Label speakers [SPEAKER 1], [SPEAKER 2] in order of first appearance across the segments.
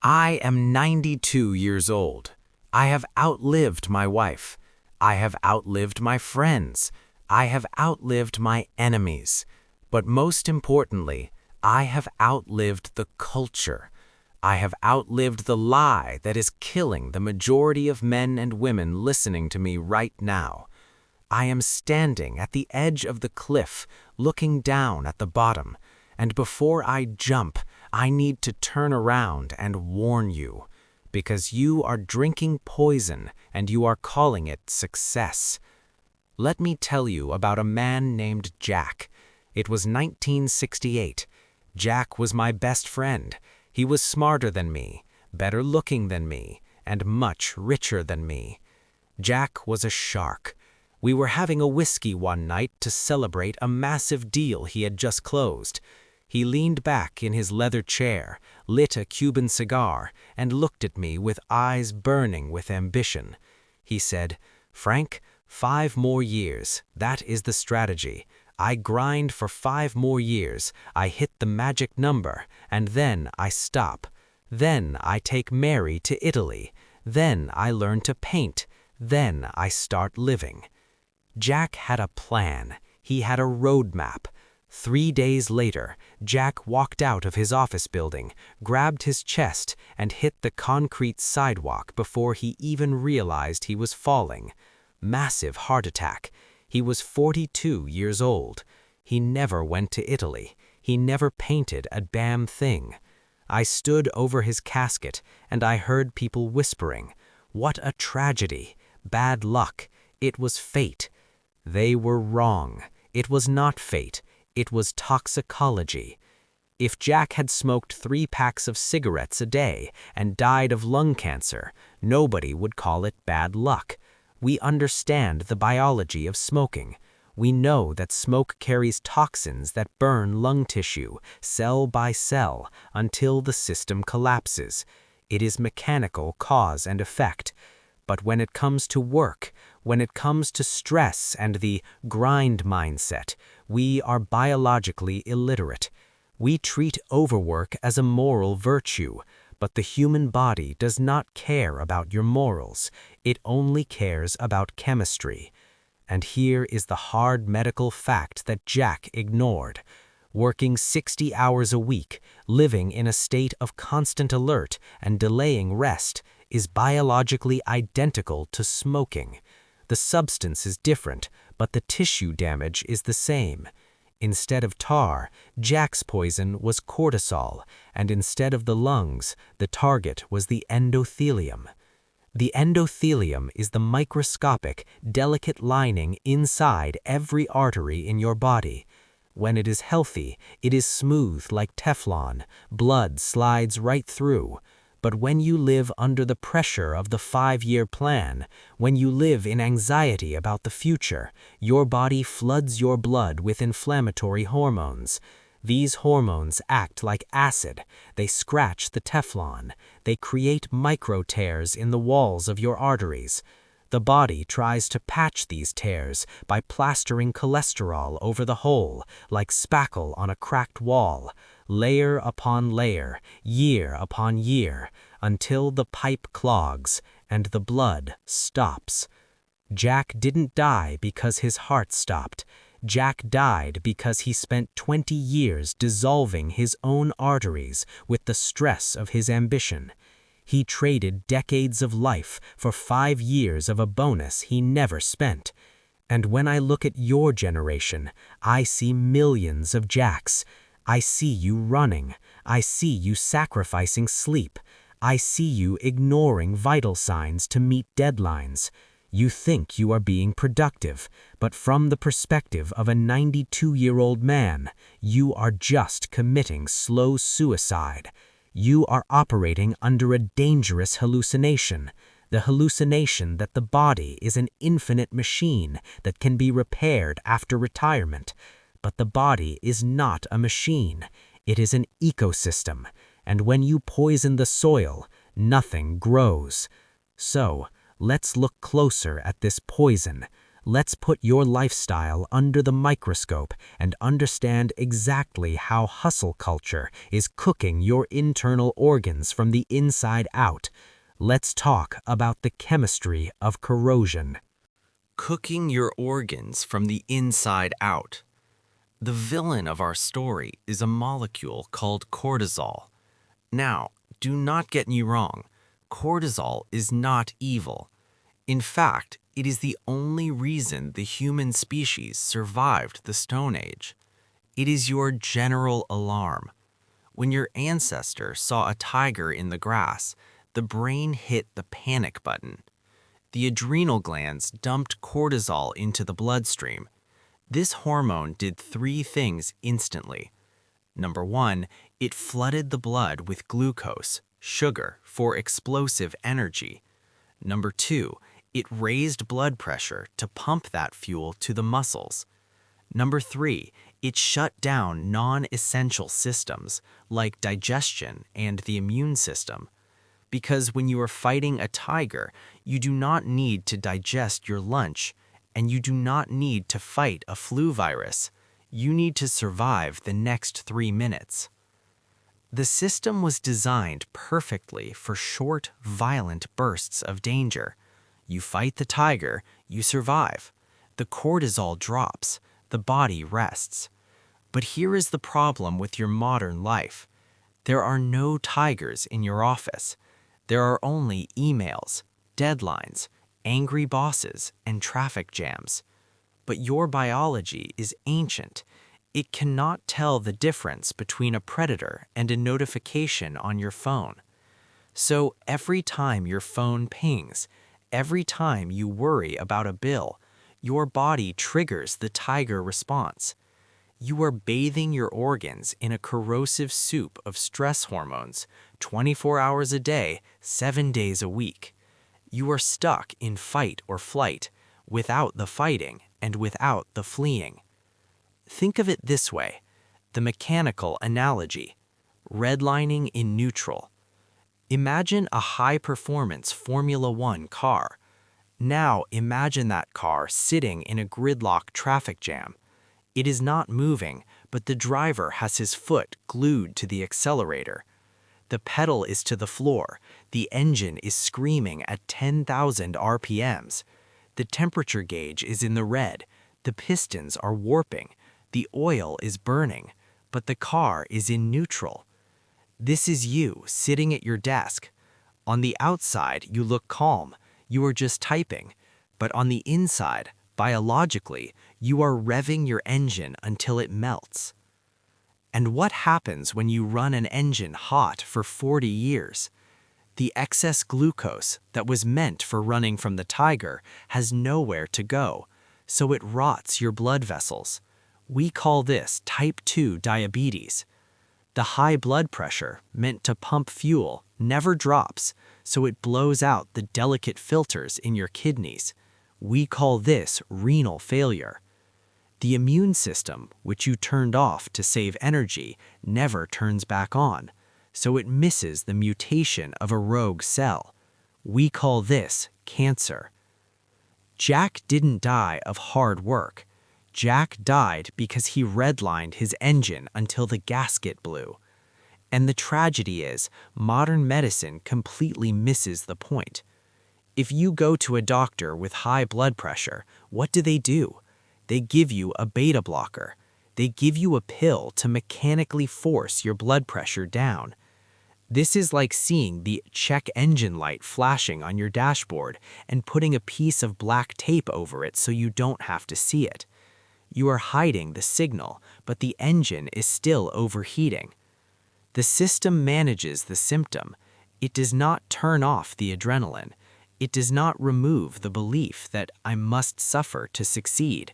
[SPEAKER 1] I am 92 years old. I have outlived my wife. I have outlived my friends. I have outlived my enemies. But most importantly, I have outlived the culture. I have outlived the lie that is killing the majority of men and women listening to me right now. I am standing at the edge of the cliff, looking down at the bottom, and before I jump, I need to turn around and warn you, because you are drinking poison and you are calling it success. Let me tell you about a man named Jack. It was 1968. Jack was my best friend. He was smarter than me, better looking than me, and much richer than me. Jack was a shark. We were having a whiskey one night to celebrate a massive deal he had just closed. He leaned back in his leather chair, lit a Cuban cigar, and looked at me with eyes burning with ambition. He said, "Frank, 5 more years, that is the strategy. I grind for 5 more years, I hit the magic number, and then I stop. Then I take Mary to Italy. Then I learn to paint. Then I start living." Jack had a plan. He had a roadmap. 3 days later, Jack walked out of his office building, grabbed his chest, and hit the concrete sidewalk before he even realized he was falling. Massive heart attack. He was 42 years old. He never went to Italy. He never painted a damn thing. I stood over his casket, and I heard people whispering, "What a tragedy! Bad luck! It was fate." They were wrong. It was not fate. It was toxicology. If Jack had smoked 3 packs of cigarettes a day and died of lung cancer, nobody would call it bad luck. We understand the biology of smoking. We know that smoke carries toxins that burn lung tissue, cell by cell, until the system collapses. It is mechanical cause and effect. But when it comes to work, when it comes to stress and the grind mindset, we are biologically illiterate. We treat overwork as a moral virtue, but the human body does not care about your morals. It only cares about chemistry. And here is the hard medical fact that Jack ignored. Working 60 hours a week, living in a state of constant alert and delaying rest, is biologically identical to smoking. The substance is different, but the tissue damage is the same. Instead of tar, Jack's poison was cortisol, and instead of the lungs, the target was the endothelium. The endothelium is the microscopic, delicate lining inside every artery in your body. When it is healthy, it is smooth like Teflon. Blood slides right through. But when you live under the pressure of the 5-year plan, when you live in anxiety about the future, your body floods your blood with inflammatory hormones. These hormones act like acid. They scratch the Teflon. They create micro tears in the walls of your arteries. The body tries to patch these tears by plastering cholesterol over the hole, like spackle on a cracked wall, layer upon layer, year upon year, until the pipe clogs and the blood stops. Jack didn't die because his heart stopped. Jack died because he spent 20 years dissolving his own arteries with the stress of his ambition. He traded decades of life for 5 years of a bonus he never spent. And when I look at your generation, I see millions of Jacks. I see you running. I see you sacrificing sleep. I see you ignoring vital signs to meet deadlines. You think you are being productive, but from the perspective of a 92-year-old man, you are just committing slow suicide. You are operating under a dangerous hallucination, the hallucination that the body is an infinite machine that can be repaired after retirement. But the body is not a machine. It is an ecosystem, and when you poison the soil, nothing grows. So, let's look closer at this poison. Let's put your lifestyle under the microscope and understand exactly how hustle culture is cooking your internal organs from the inside out. Let's talk about the chemistry of corrosion. Cooking your organs from the inside out. The villain of our story is a molecule called cortisol. Now, do not get me wrong, cortisol is not evil. In fact, it is the only reason the human species survived the Stone Age. It is your general alarm. When your ancestor saw a tiger in the grass, the brain hit the panic button. The adrenal glands dumped cortisol into the bloodstream. This hormone did three things instantly. Number one, it flooded the blood with glucose, sugar, for explosive energy. Number two, it raised blood pressure to pump that fuel to the muscles. Number three, it shut down non-essential systems like digestion and the immune system. Because when you are fighting a tiger, you do not need to digest your lunch, and you do not need to fight a flu virus. You need to survive the next 3 minutes. The system was designed perfectly for short, violent bursts of danger. You fight the tiger, you survive. The cortisol drops, the body rests. But here is the problem with your modern life. There are no tigers in your office. There are only emails, deadlines, angry bosses, and traffic jams. But your biology is ancient. It cannot tell the difference between a predator and a notification on your phone. So every time your phone pings, every time you worry about a bill, your body triggers the tiger response. You are bathing your organs in a corrosive soup of stress hormones, 24 hours a day, 7 days a week. You are stuck in fight or flight, without the fighting and without the fleeing. Think of it this way, the mechanical analogy, redlining in neutral. Imagine a high-performance Formula One car. Now imagine that car sitting in a gridlock traffic jam. It is not moving, but the driver has his foot glued to the accelerator. The pedal is to the floor. The engine is screaming at 10,000 RPMs. The temperature gauge is in the red. The pistons are warping. The oil is burning, but the car is in neutral. This is you sitting at your desk. On the outside, you look calm. You are just typing. But on the inside, biologically, you are revving your engine until it melts. And what happens when you run an engine hot for 40 years? The excess glucose that was meant for running from the tiger has nowhere to go, so it rots your blood vessels. We call this type 2 diabetes. The high blood pressure, meant to pump fuel, never drops, so it blows out the delicate filters in your kidneys. We call this renal failure. The immune system, which you turned off to save energy, never turns back on, so it misses the mutation of a rogue cell. We call this cancer. Jack didn't die of hard work. Jack died because he redlined his engine until the gasket blew. And the tragedy is, modern medicine completely misses the point. If you go to a doctor with high blood pressure, what do? They give you a beta blocker. They give you a pill to mechanically force your blood pressure down. This is like seeing the check engine light flashing on your dashboard and putting a piece of black tape over it so you don't have to see it. You are hiding the signal, but the engine is still overheating. The system manages the symptom. It does not turn off the adrenaline. It does not remove the belief that I must suffer to succeed.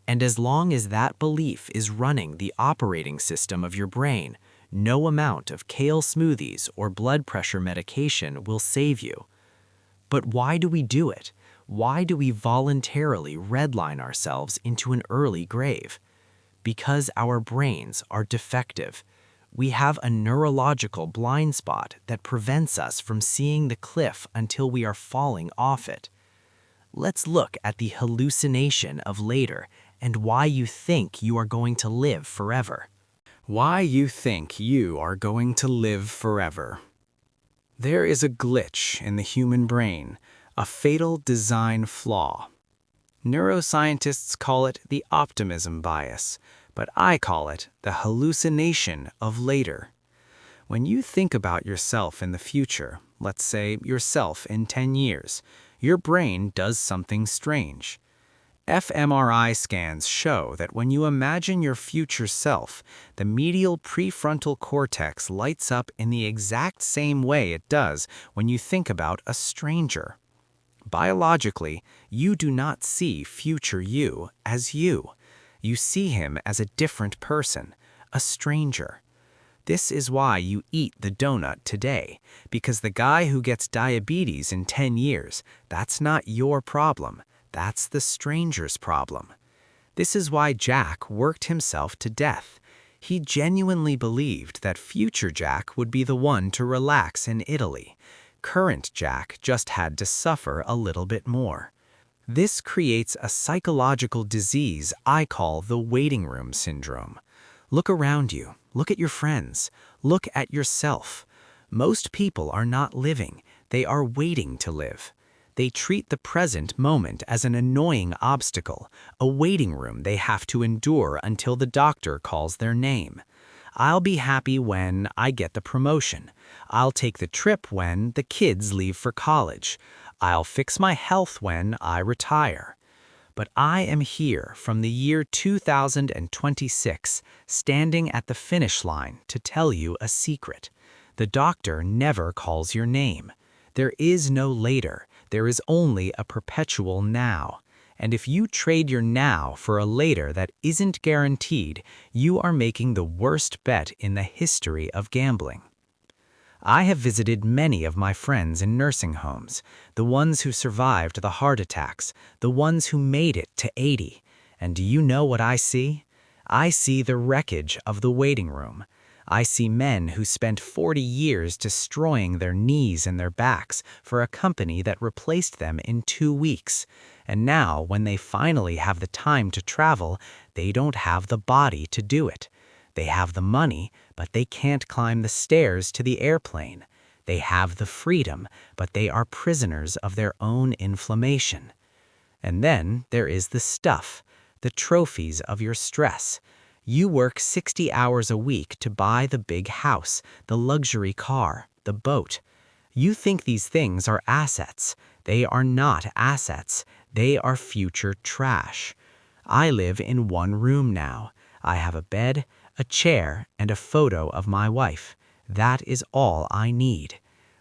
[SPEAKER 1] And as long as that belief is running the operating system of your brain, no amount of kale smoothies or blood pressure medication will save you. But why do we do it? Why do we voluntarily redline ourselves into an early grave? Because our brains are defective. We have a neurological blind spot that prevents us from seeing the cliff until we are falling off it. let's look at the hallucination of later and why you think you are going to live forever. Why you think you are going to live forever. There is a glitch in the human brain, a fatal design flaw. Neuroscientists call it the optimism bias, but I call it the hallucination of later. When you think about yourself in the future, let's say yourself in 10 years, your brain does something strange. fMRI scans show that when you imagine your future self, the medial prefrontal cortex lights up in the exact same way it does when you think about a stranger. Biologically, you do not see future you as you. You see him as a different person, a stranger. This is why you eat the donut today, because the guy who gets diabetes in 10 years, that's not your problem. That's the stranger's problem. This is why Jack worked himself to death. He genuinely believed that future Jack would be the one to relax in Italy. Current Jack just had to suffer a little bit more. This creates a psychological disease I call the waiting room syndrome. Look around you. Look at your friends. Look at yourself. Most people are not living. They are waiting to live. They treat the present moment as an annoying obstacle, a waiting room they have to endure until the doctor calls their name. I'll be happy when I get the promotion. I'll take the trip when the kids leave for college. I'll fix my health when I retire. But I am here from the year 2026, standing at the finish line to tell you a secret. The doctor never calls your name. There is no later. There is only a perpetual now. And if you trade your now for a later that isn't guaranteed, you are making the worst bet in the history of gambling. I have visited many of my friends in nursing homes, the ones who survived the heart attacks, the ones who made it to 80. And do you know what I see? I see the wreckage of the waiting room. I see men who spent 40 years destroying their knees and their backs for a company that replaced them in 2 weeks. And now, when they finally have the time to travel, they don't have the body to do it. They have the money, but they can't climb the stairs to the airplane. They have the freedom, but they are prisoners of their own inflammation. And then there is the stuff, the trophies of your stress. You work 60 hours a week to buy the big house, the luxury car, the boat. You think these things are assets. They are not assets. They are future trash. I live in one room now. I have a bed, a chair, and a photo of my wife. That is all I need.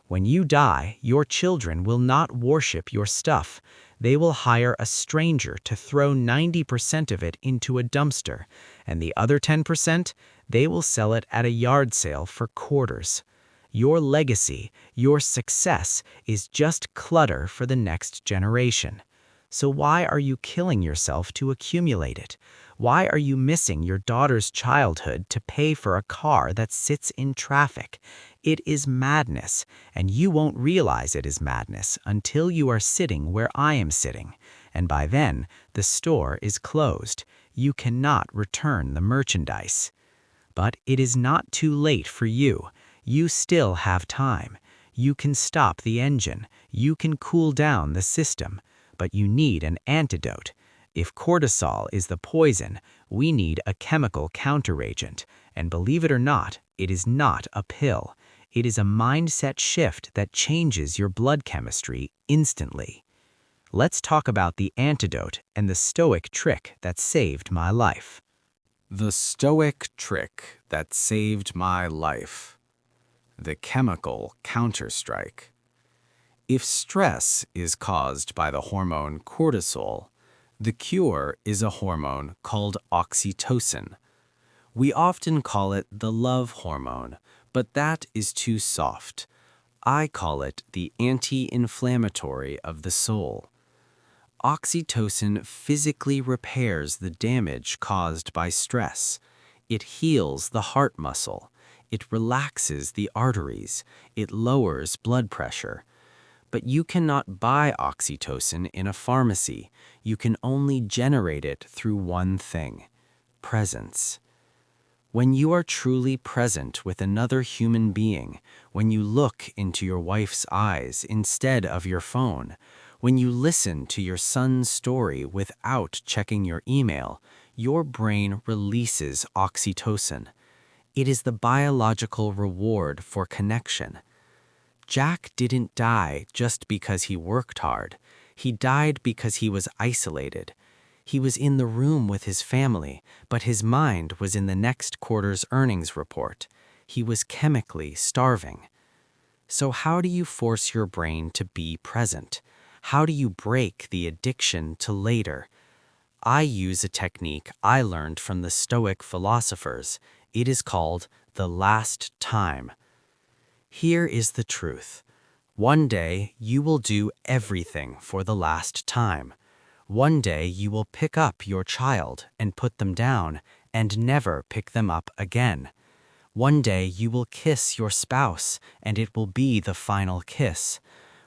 [SPEAKER 1] When you die, your children will not worship your stuff. They will hire a stranger to throw 90% of it into a dumpster, and the other 10%, they will sell it at a yard sale for quarters. Your legacy, your success, is just clutter for the next generation. So why are you killing yourself to accumulate it? Why are you missing your daughter's childhood to pay for a car that sits in traffic? It is madness, and you won't realize it is madness until you are sitting where I am sitting. And by then, the store is closed. You cannot return the merchandise. But it is not too late for you. You still have time. You can stop the engine. You can cool down the system. But you need an antidote. If cortisol is the poison, we need a chemical counteragent. And believe it or not, it is not a pill. It is a mindset shift that changes your blood chemistry instantly. Let's talk about the antidote and the stoic trick that saved my life. The stoic trick that saved my life. The chemical counterstrike. If stress is caused by the hormone cortisol, the cure is a hormone called oxytocin. We often call it the love hormone, but that is too soft. I call it the anti-inflammatory of the soul. Oxytocin physically repairs the damage caused by stress. It heals the heart muscle. It relaxes the arteries. It lowers blood pressure. But you cannot buy oxytocin in a pharmacy. You can only generate it through one thing: presence. When you are truly present with another human being, when you look into your wife's eyes instead of your phone, when you listen to your son's story without checking your email, your brain releases oxytocin. It is the biological reward for connection. Jack didn't die just because he worked hard. He died because he was isolated. He was in the room with his family, but his mind was in the next quarter's earnings report. He was chemically starving. So how do you force your brain to be present? How do you break the addiction to later? I use a technique I learned from the Stoic philosophers. It is called the last time. Here is the truth. One day you will do everything for the last time. One day you will pick up your child and put them down and never pick them up again. One day you will kiss your spouse and it will be the final kiss.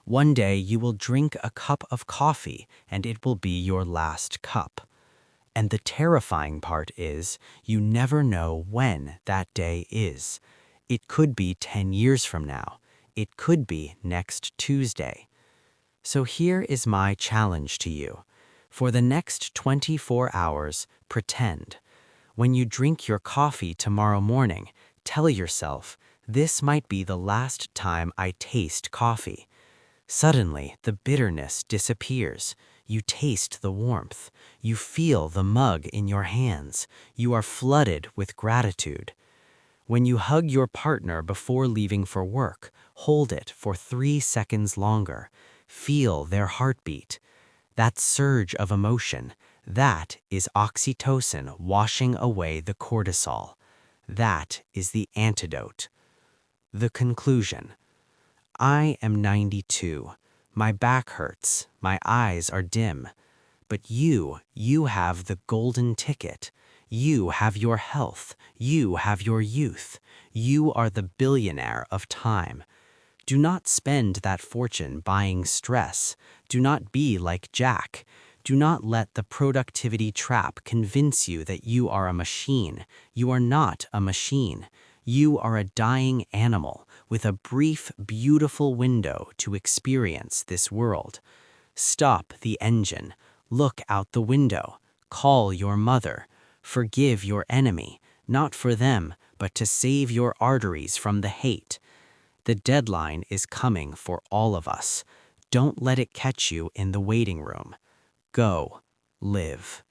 [SPEAKER 1] One day you will drink a cup of coffee and it will be your last cup. And the terrifying part is you never know when that day is. It could be 10 years from now. It could be next Tuesday. So here is my challenge to you. For the next 24 hours, pretend. When you drink your coffee tomorrow morning, tell yourself, this might be the last time I taste coffee. Suddenly, the bitterness disappears. You taste the warmth. You feel the mug in your hands. You are flooded with gratitude. When you hug your partner before leaving for work, hold it for 3 seconds longer. Feel their heartbeat. That surge of emotion, that is oxytocin washing away the cortisol. That is the antidote. The conclusion. I am 92. My back hurts. My eyes are dim. But you have the golden ticket. You have your health. You have your youth. You are the billionaire of time. Do not spend that fortune buying stress. Do not be like Jack. Do not let the productivity trap convince you that you are a machine. You are not a machine. You are a dying animal with a brief, beautiful window to experience this world. Stop the engine. Look out the window. Call your mother. Forgive your enemy, not for them, but to save your arteries from the hate. The deadline is coming for all of us. Don't let it catch you in the waiting room. Go, live.